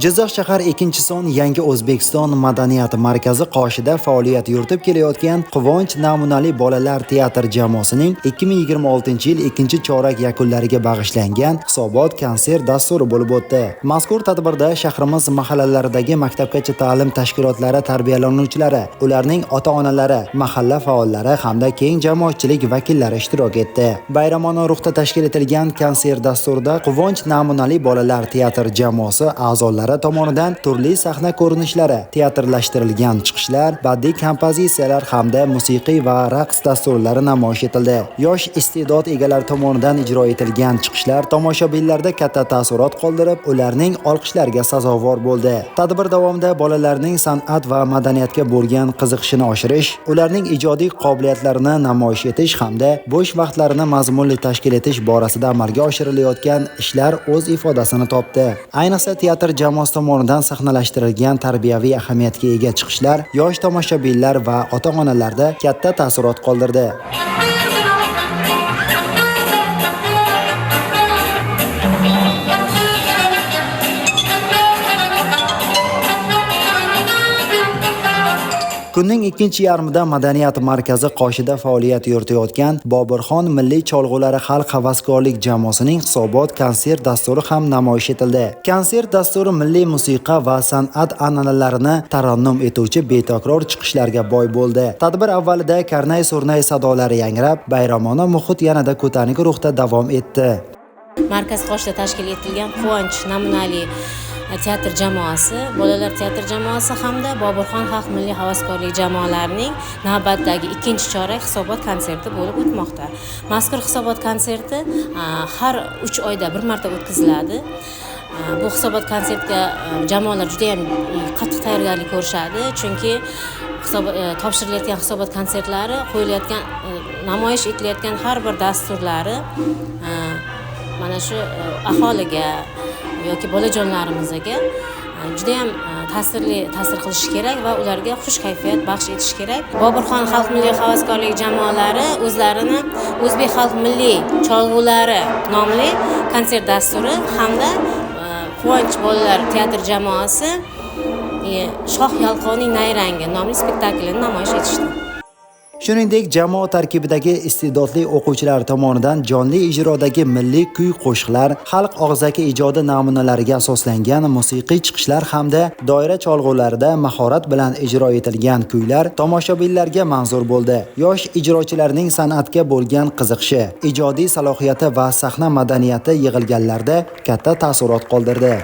Jizzax shahar 2-son Yangi O'zbekiston madaniyat markazi qoshida faoliyat yuritib kelayotgan Quvonch namunali bolalar teatr jamoasining 2026-yil 2-chorak yakunlariga bag'ishlangan hisobot konsert dasturi bo'lib o'tdi. Mazkur tadbirda shahrimiz mahallalaridagi maktabgacha ta'lim tashkilotlari tarbiyalanuvchilari, ularning ota-onalari, mahalla faollari hamda keng jamoatchilik vakillari ishtirok etdi. Bayramona ruhda tashkil etilgan konsert dasturida Quvonch namunali bolalar teatr jamoasi a'zolari tomonidan turli sahna ko'rinishlari, teatrlashtirilgan chiqishlar, badiiy kompozitsiyalar hamda musiqiy va raqs dasturlari namoyish etildi. Yosh iste'dod egalari tomonidan ijro etilgan chiqishlar tomoshabinlarda katta taassurot qoldirib, ularning olqishlariga sazovor bo'ldi. Tadbir davomida bolalarning san'at va madaniyatga bo'lgan qiziqishini oshirish, ularning ijodiy qobiliyatlarini namoyish etish hamda bo'sh vaqtlarini mazmunli tashkil etish borasida amalga oshirilayotgan ishlar o'z ifodasini topdi. Ayniqsa teatr jamoasi tomonidan sahnalashtirilgan tarbiyaviy ahamiyatga ega chiqishlar yosh tomoshabinlar va ota-onalarda katta taassurot qoldirdi. Kunning ikkinchi yarmida madaniyat markazi qoshida faoliyat yuritayotgan Bobirxon milliy cholg'ulari xalq havaskorlik jamoasining hisobot konsert dasturi ham namoyish etildi. Konsert dasturi milliy musiqa va san'at an'analarini tarannum etuvchi betakror chiqishlarga boy bo'ldi. Tadbir avvalida karnay-surnay sadolari yangrab, bayramona muhit yanada ko'tarinki ruhda davom etdi. Markaz qoshida tashkil etilgan Quvonch namunali teatr jamoasi, bolalar teatr jamoasi hamda Bobirxon xalq milliy havaskorlik jamoalarining navbatdagi 2-chorak hisobot konserti bo'lib o'tmoqda. Mazkur hisobot konserti har 3 oyda bir marta o'tkaziladi. Bu hisobot konsertga jamoalar juda ham qattiq tayyorgarlik ko'rishadi, chunki topshirilayotgan hisobot konsertlari, qo'yilayotgan namoyish etilayotgan har bir dasturlari mana shu aholiga yoki bolajonlarimizga juda ham ta'sir qilishi kerak va ularga xush kayfiyat baxsh etish kerak. Bobirxon xalq milliy havaskorlik jamoalari o'zlarini O'zbek xalq milliy cholg'ulari nomli konsert dasturi hamda Quvonch bolalar teatr jamoasi Shoh yalqovning nayrangi nomli spektaklini namoyish etishdi. Shuningdek, jamoa tarkibidagi iste'dodli o'quvchilar tomonidan jonli ijrodagi milliy kuy-qo'shiqlar, xalq og'zaki ijodi namunalariga asoslangan musiqiy chiqishlar hamda doira cholg'ularida mahorat bilan ijro etilgan kuylar tomoshabinlarga manzur bo'ldi. Yosh ijrochilarning san'atga bo'lgan qiziqishi, ijodiy salohiyati va sahna madaniyati yig'ilganlarda katta taassurot qoldirdi.